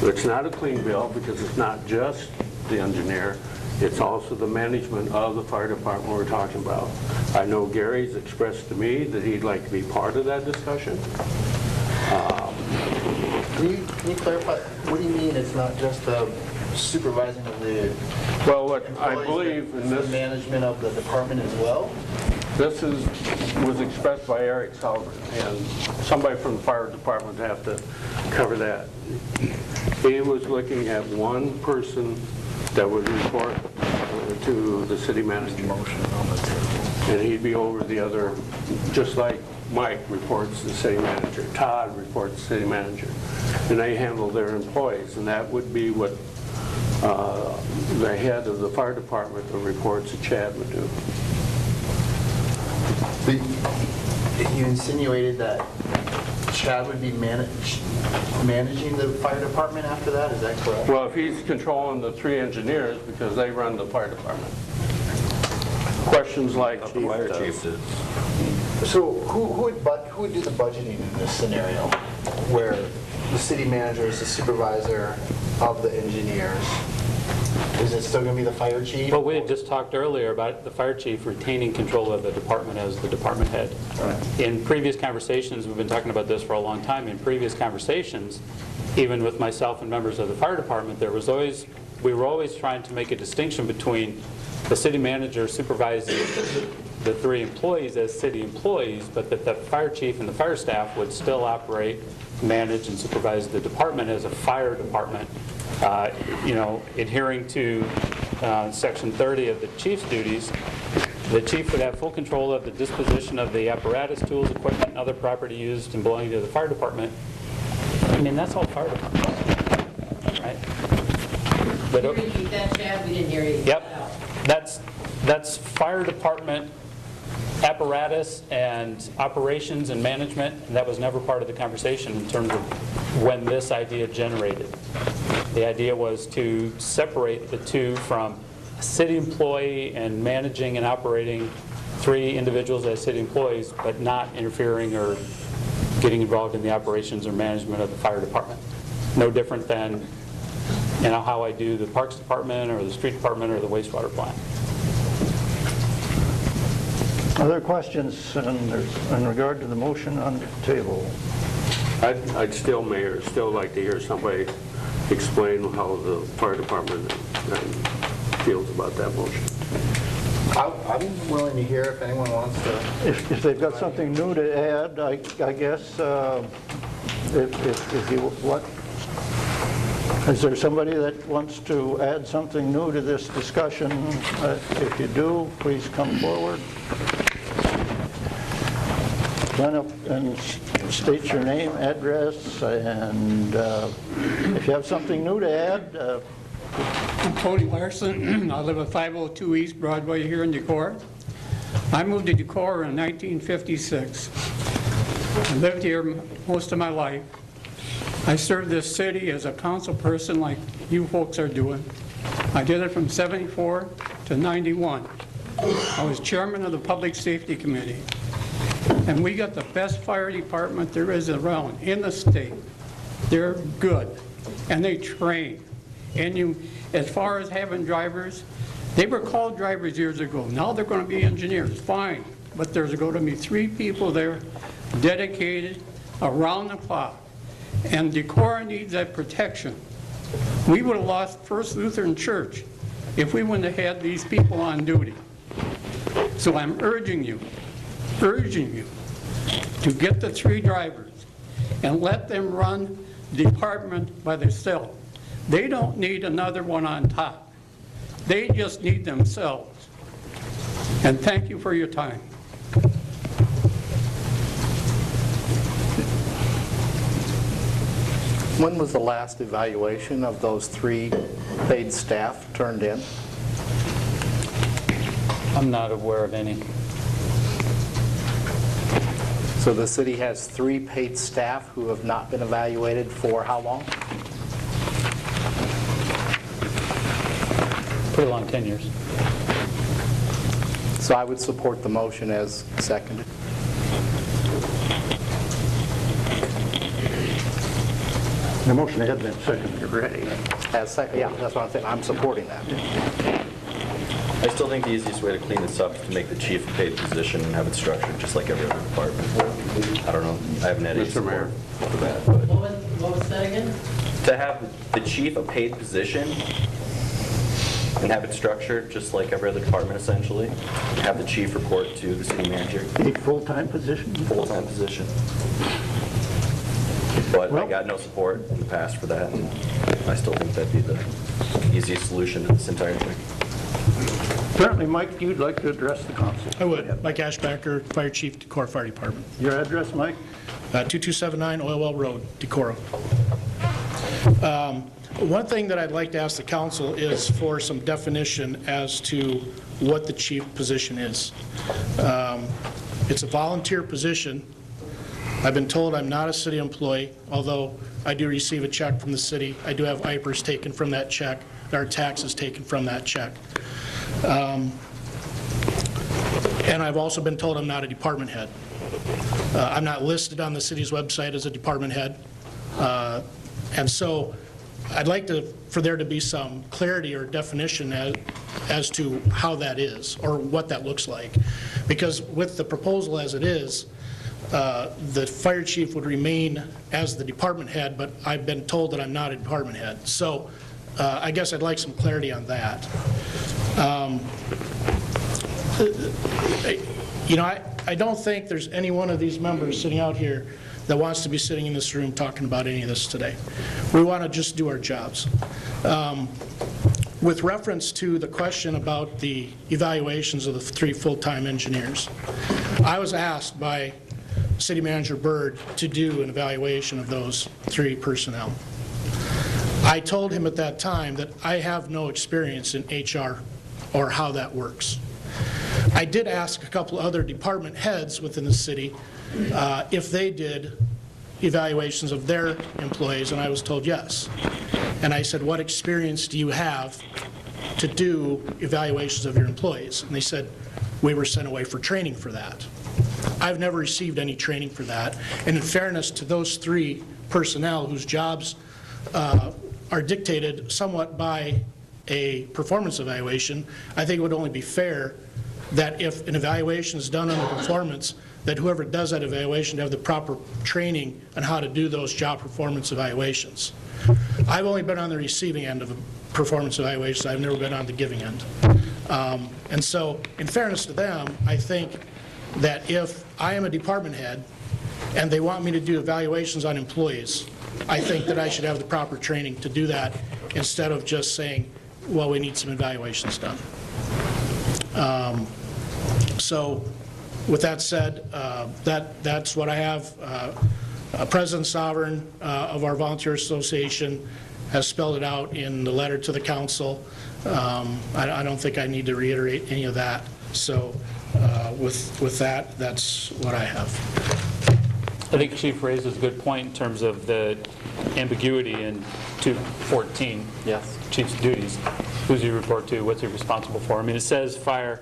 it's not a clean bill because it's not just the engineer, it's also the management of the fire department we're talking about. I know Gary's expressed to me that he'd like to be part of that discussion. Can you clarify, what do you mean it's not just the supervising of the Well, what I employees, believe but in the this, management of the department as well? this was expressed by Eric Sauber, and somebody from the fire department would have to cover that. He was looking at one person that would report to the city manager. And he'd be over the other, just like Mike reports to the city manager, Todd reports to the city manager, and they handle their employees, and that would be what the head of the fire department that reports to Chad would do. You insinuated that Chad would be managing the fire department after that, is that correct? Well, if he's controlling the three engineers, because they run the fire department. Questions like, The fire chief did. So who would do the budgeting in this scenario, where the city manager is the supervisor of the engineers? Is it still going to be the fire chief? Well, we had just talked earlier about the fire chief retaining control of the department as the department head. In previous conversations, we've been talking about this for a long time, in previous conversations, even with myself and members of the fire department, we were always trying to make a distinction between the city manager supervising the three employees as city employees, but that the fire chief and the fire staff would still operate, manage, and supervise the department as a fire department. Adhering to Section 30 of the chief's duties, the chief would have full control of the disposition of the apparatus, tools, equipment, and other property used and belonging to the fire department. I mean, that's all fire department, right? But, Can you repeat that, Chad? We didn't hear you. yep, that's fire department apparatus and operations and management, and that was never part of the conversation in terms of when this idea generated. The idea was to separate the two from a city employee and managing and operating three individuals as city employees, but not interfering or getting involved in the operations or management of the fire department. No different than how I do the parks department or the street department or the wastewater plant. Other questions in regard to the motion on the table? I'd still, Mayor, like to hear somebody explain how the fire department feels about that motion. I'm willing to hear if anyone wants to. If they've got something new to add, I guess, if you want, is there somebody that wants to add something new to this discussion? If you do, please come forward. Run up and state your name, address, and if you have something new to add, I'm Tony Larson. I live at 502 East Broadway here in Decorah. I moved to Decorah in 1956. I lived here most of my life. I served this city as a council person like you folks are doing. I did it from 74 to 91. I was chairman of the Public Safety Committee. And we got the best fire department there is around in the state. They're good, and they train. And as far as having drivers, they were called drivers years ago. Now they're going to be engineers, fine. But there's going to be 3 people there dedicated around the clock. And Decorah needs that protection. We would have lost First Lutheran Church if we wouldn't have had these people on duty. So I'm urging you to get the 3 drivers and let them run the department by themselves. They don't need another one on top. They just need themselves. And thank you for your time. When was the last evaluation of those 3 paid staff turned in? I'm not aware of any. So the city has 3 paid staff who have not been evaluated for how long? Pretty long tenures. So I would support the motion as seconded. the motion had been seconded already. Yeah, that's what I'm saying. I'm supporting that. I still think the easiest way to clean this up is to make the chief a paid position and have it structured just like every other department. I don't know, I haven't had any support for that, but What was that again? to have the chief a paid position and have it structured just like every other department essentially, have the chief report to the city manager, A full-time position? full-time position. But I got no support in the past for that, and I still think that'd be the easiest solution to this entire thing. Apparently, Mike, you'd like to address the council. I would. Mike Ashbacker, Fire Chief, Decorah Fire Department. Your address, Mike? 2279 Oil Well Road, Decorah. One thing that I'd like to ask the council is for some definition as to what the chief position is. It's a volunteer position. I've been told I'm not a city employee, although I do receive a check from the city. I do have IPERS taken from that check, our taxes taken from that check. And I've also been told I'm not a department head. I'm not listed on the city's website as a department head. And so I'd like for there to be some clarity or definition as to how that is or what that looks like. Because with the proposal as it is, the fire chief would remain as the department head, but I've been told that I'm not a department head. So I guess I'd like some clarity on that. You know, I don't think there's any one of these members sitting out here that wants to be sitting in this room talking about any of this today. We want to just do our jobs. With reference to the question about the evaluations of the 3 full-time engineers, I was asked by City Manager Byrd to do an evaluation of those 3 personnel. I told him at that time that I have no experience in HR or how that works. I did ask a couple other department heads within the city if they did evaluations of their employees, and I was told yes. And I said, what experience do you have to do evaluations of your employees? And they said, we were sent away for training for that. I've never received any training for that. And in fairness to those 3 personnel whose jobs are dictated somewhat by a performance evaluation, I think it would only be fair that if an evaluation is done under performance, that whoever does that evaluation have the proper training on how to do those job performance evaluations. I've only been on the receiving end of a performance evaluation. I've never been on the giving end. And so, in fairness to them, I think that if I am a department head and they want me to do evaluations on employees, I think that I should have the proper training to do that instead of just saying, well, we need some evaluations done. So with that said, that's what I have. President Sovereign of our Volunteer Association has spelled it out in the letter to the council. I don't think I need to reiterate any of that. So with that, that's what I have. I think Chief raises a good point in terms of the ambiguity in 214. Yes. Chief's duties. Who's he report to? What's he responsible for? I mean, it says fire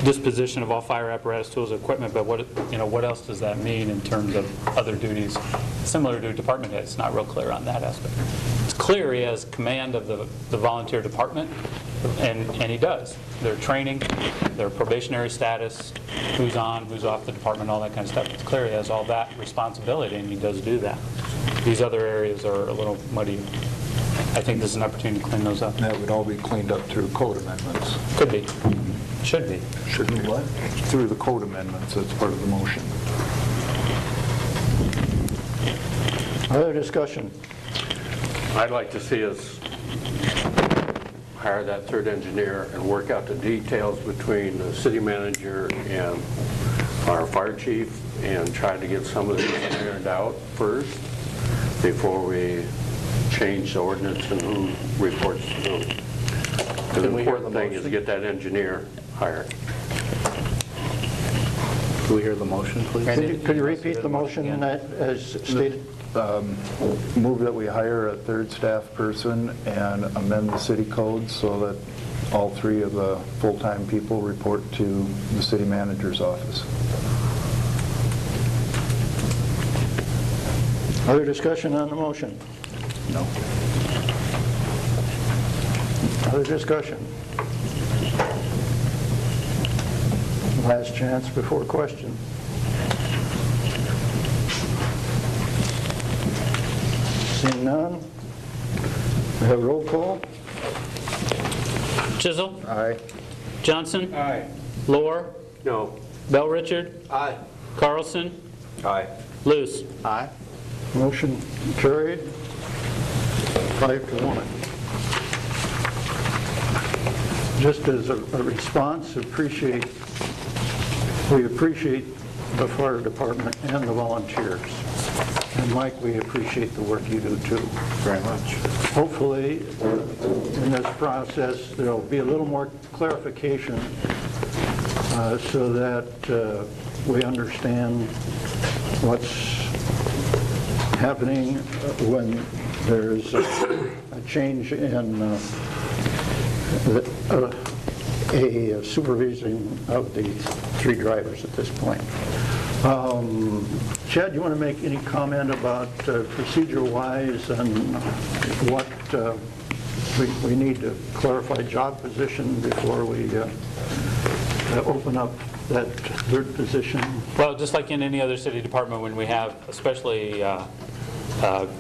disposition of all fire apparatus, tools, equipment, but what else does that mean in terms of other duties similar to department head? It's not real clear on that aspect. It's clear he has command of the volunteer department, and he does. Their training, their probationary status, who's on, who's off the department, all that kind of stuff. It's clear he has all that responsibility, and he does do that. These other areas are a little muddy. I think there's an opportunity to clean those up. That would all be cleaned up through code amendments. Could be. Should be. Should be what? Through the code amendments, that's part of the motion. Other discussion? I'd like to see us hire that third engineer and work out the details between the city manager and our fire chief and try to get some of these ironed out first before we change the ordinance and who reports to whom. The important thing is to get that engineer hired. Can we hear the motion, please? Could you repeat the motion that as stated? Move that we hire a third staff person and amend the city code so that all three of the full-time people report to the city manager's office. Other discussion on the motion? No. Other discussion? Last chance before question. Seeing none, we have roll call. Chisel? Aye. Johnson? Aye. Lohr? No. Bell Richard? Aye. Carlson? Aye. Luce? Aye. Motion carried, 5-1. Just as a response, we appreciate the fire department and the volunteers. And Mike, we appreciate the work you do too. Very much. Hopefully, in this process, there'll be a little more clarification so that we understand what's happening when there's a change in a supervising of the three drivers at this point. Chad, you want to make any comment about procedure-wise and what we need to clarify job position before we open up that third position? Well, just like in any other city department, when we have especially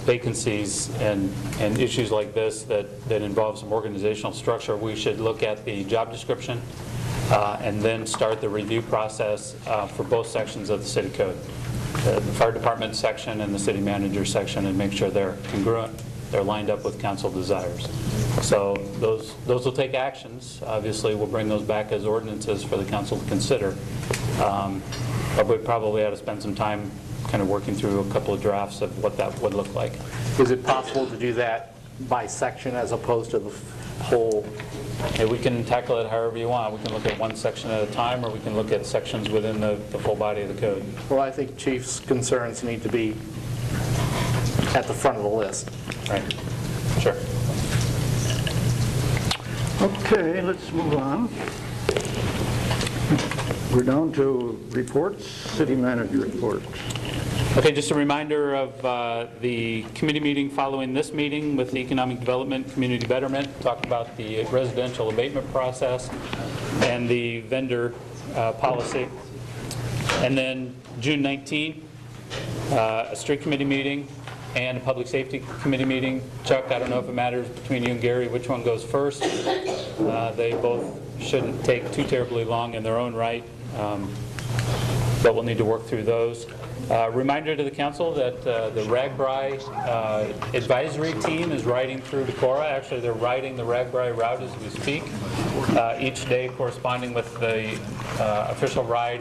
vacancies and issues like this that involve some organizational structure, we should look at the job description and then start the review process for both sections of the city code, the fire department section and the city manager section, and make sure they're congruent, they're lined up with council desires. So those will take actions. Obviously, we'll bring those back as ordinances for the council to consider. But we probably ought to spend some time kind of working through a couple of drafts of what that would look like. Is it possible to do that by section as opposed to the whole? And we can tackle it however you want. We can look at one section at a time, or we can look at sections within the full body of the code. Well, I think Chief's concerns need to be at the front of the list. Right. Sure. Okay, let's move on. We're down to reports, city manager reports. Okay, just a reminder of the committee meeting following this meeting with the Economic Development Community Betterment, talk about the residential abatement process and the vendor policy. And then June 19th, a street committee meeting and a public safety committee meeting. Chuck, I don't know if it matters between you and Gary which one goes first. They both shouldn't take too terribly long in their own right, but we'll need to work through those. Reminder to the council that the RAGBRAI advisory team is riding through Decorah. Actually, they're riding the RAGBRAI route as we speak, each day corresponding with the official ride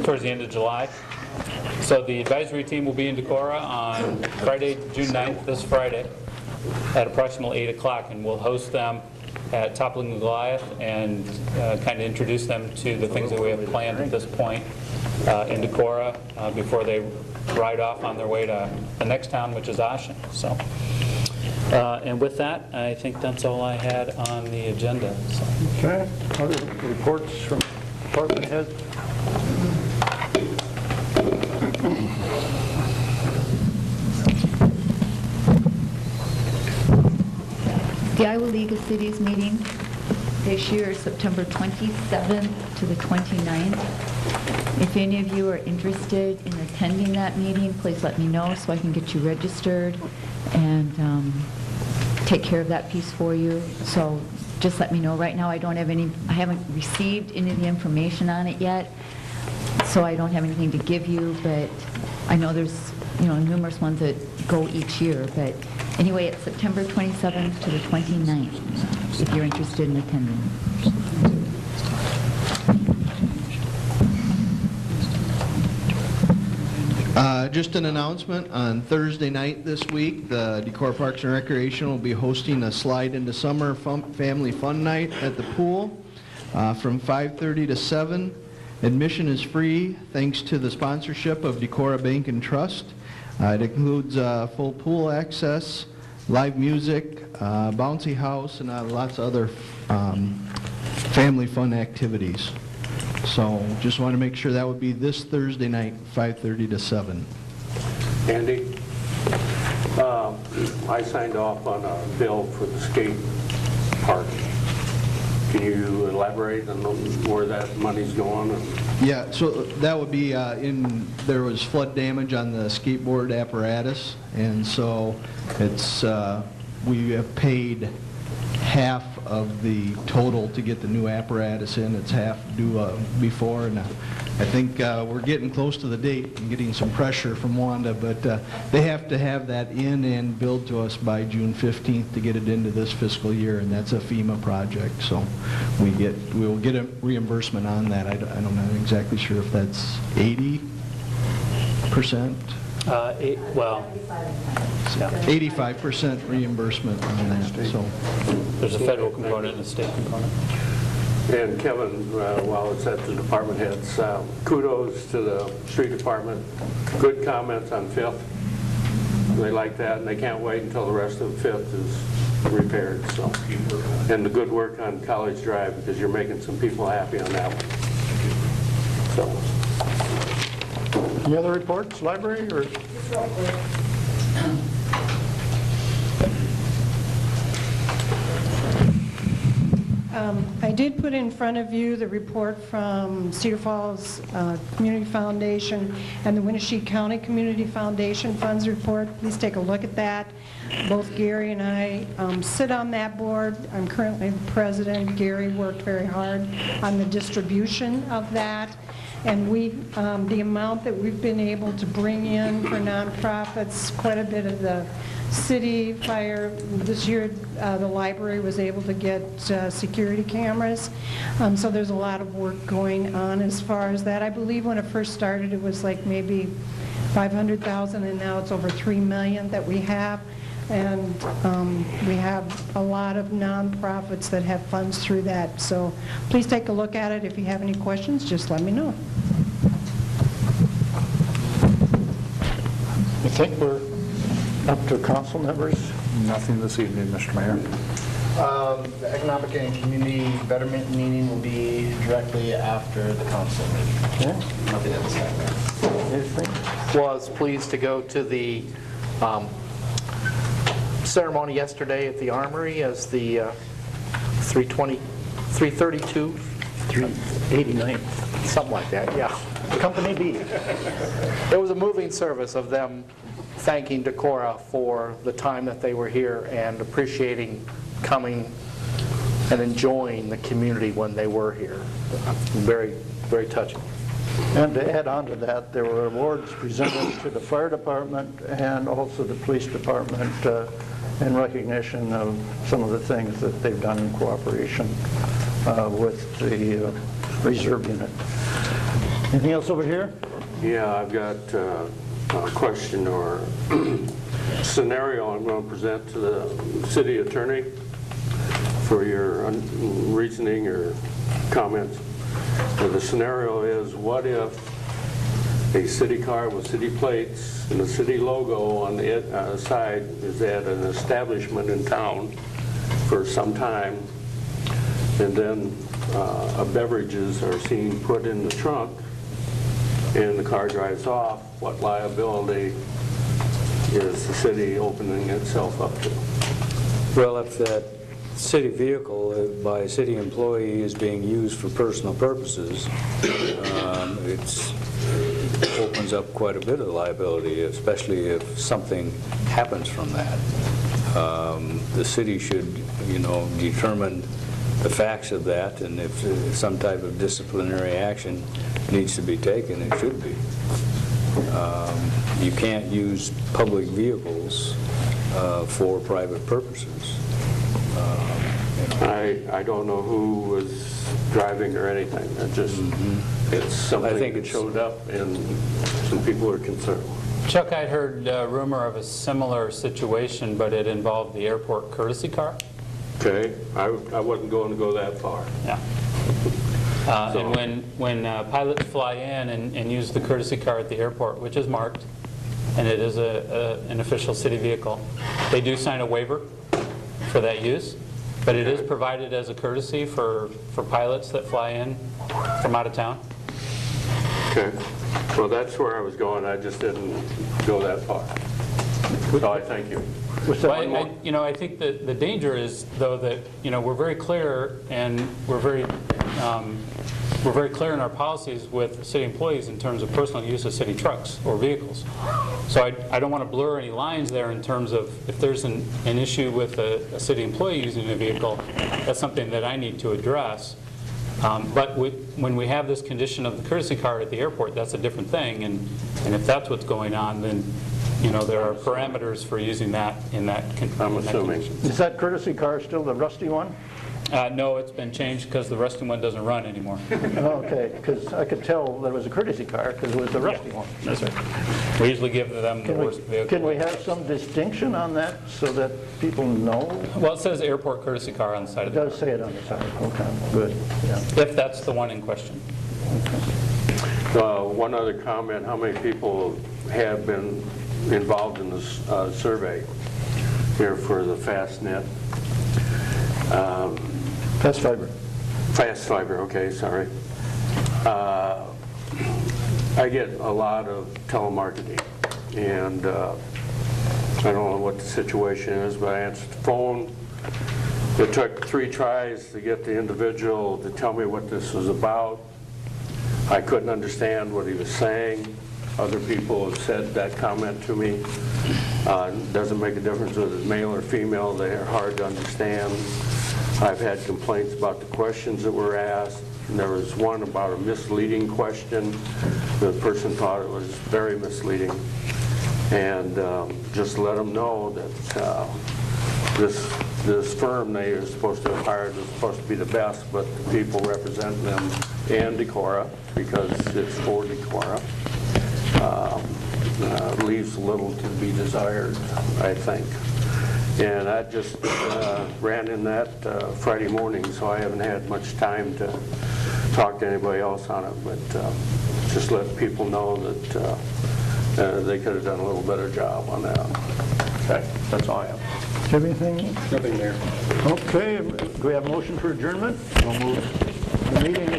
towards the end of July. So the advisory team will be in Decorah on Friday, June 9th, this Friday, at approximately 8 o'clock, and we'll host them at Toppling the Goliath and kind of introduce them to the things that we have planned at this point in Decorah before they ride off on their way to the next town, which is Ashen. So, and with that, I think that's all I had on the agenda. So. Okay, other reports from department heads? The Iowa League of Cities meeting this year is September 27th to the 29th. If any of you are interested in attending that meeting, please let me know so I can get you registered and take care of that piece for you. So just let me know. Right now I haven't received any of the information on it yet, so I don't have anything to give you, but I know there's numerous ones that go each year, but anyway, it's September 27th to the 29th, if you're interested in attending. Just an announcement, on Thursday night this week, the Decorah Parks and Recreation will be hosting a Slide into Summer Family Fun Night at the pool from 5:30 to 7. Admission is free thanks to the sponsorship of Decorah Bank and Trust. It includes full pool access, live music, bouncy house, and lots of other family fun activities. So just want to make sure that would be this Thursday night, 5:30 to 7. Andy, I signed off on a bill for the skate park. Can you elaborate on where that money's going? Yeah, so that would be there was flood damage on the skateboard apparatus, and so it's we have paid half of the total to get the new apparatus in. It's half due before, and I think we're getting close to the date and getting some pressure from Wanda, but they have to have that in and billed to us by June 15th to get it into this fiscal year, and that's a FEMA project, so we will get a reimbursement on that. I'm not exactly sure if that's 80%. 85% reimbursement on that. So there's a federal component and a state component. And Kevin, while it's at the department heads, kudos to the street department. Good comments on 5th. They like that, and they can't wait until the rest of 5th is repaired. So, and the good work on College Drive, because you're making some people happy on that one. So. Any other reports, library, or? I did put in front of you the report from Cedar Falls Community Foundation and the Winnebago County Community Foundation Funds Report. Please take a look at that. Both Gary and I sit on that board. I'm currently the president. Gary worked very hard on the distribution of that. And the amount that we've been able to bring in for nonprofits, quite a bit of the city, fire. This year, the library was able to get security cameras. So there's a lot of work going on as far as that. I believe when it first started, it was like maybe 500,000, and now it's over 3 million that we have. And we have a lot of nonprofits that have funds through that. So please take a look at it. If you have any questions, just let me know. I think we're up to council members. Nothing this evening, Mr. Mayor. The Economic and Community Betterment meeting will be directly after the council meeting. Okay. Nothing at this time. Anything? Was pleased to go to the ceremony yesterday at the Armory as the 332, 389. something like that, yeah. Company B. It was a moving service of them thanking Decorah for the time that they were here and appreciating coming and enjoying the community when they were here. Very, very touching. And to add on to that, there were awards presented to the fire department and also the police department in recognition of some of the things that they've done in cooperation with the reserve unit. Anything else over here? Yeah, I've got a question or scenario I'm going to present to the city attorney for your reasoning or comments. The scenario is, what if a city car with city plates and the city logo on the side is at an establishment in town for some time, and then beverages are seen put in the trunk and the car drives off? What liability is the city opening itself up to? Well, if that city vehicle by a city employee is being used for personal purposes, it opens up quite a bit of liability, especially if something happens from that. The city should, determine the facts of that, and if some type of disciplinary action needs to be taken, it should be. You can't use public vehicles for private purposes. I don't know who was driving or anything. It's something that showed up and some people are concerned. Chuck, I'd heard a rumor of a similar situation, but it involved the airport courtesy car. Okay, I wasn't going to go that far. Yeah. And when pilots fly in and use the courtesy car at the airport, which is marked, and it is an official city vehicle, they do sign a waiver for that use, but it is provided as a courtesy for pilots that fly in from out of town. Okay, well, that's where I was going. I just didn't go that far. So I thank you. Well, I think that the danger is, though, that we're very clear, and we're very clear in our policies with city employees in terms of personal use of city trucks or vehicles. So I don't want to blur any lines there in terms of if there's an issue with a city employee using a vehicle, that's something that I need to address. But when we have this condition of the courtesy car at the airport, that's a different thing, and if that's what's going on, then there are parameters for using that in that I'm assuming. Is that courtesy car still the rusty one? No, it's been changed because the rusty one doesn't run anymore. Okay, because I could tell that it was a courtesy car because it was the rusty one. That's right. We usually give them the worst vehicle. Can we have some distinction on that so that people know? Well, it says airport courtesy car on the side It of the car. does say it on the side. Okay, good. Yeah. If that's the one in question. One other comment, how many people have been involved in this survey here for the FastNet? Fast fiber. Fast fiber, okay, sorry. I get a lot of telemarketing, and I don't know what the situation is, but I answered the phone. It took 3 tries to get the individual to tell me what this was about. I couldn't understand what he was saying. Other people have said that comment to me. Doesn't make a difference whether it's male or female. They're hard to understand. I've had complaints about the questions that were asked. And there was one about a misleading question. The person thought it was very misleading. And just let them know that this firm they are supposed to have hired was supposed to be the best, but the people representing them and Decorah, because it's for Decorah, leaves a little to be desired, I think. And I just ran in that Friday morning, so I haven't had much time to talk to anybody else on it, but just let people know that they could have done a little better job on that. Okay, that's all I have. Do you have anything? Nothing there. Okay, do we have a motion for adjournment? We'll move the meeting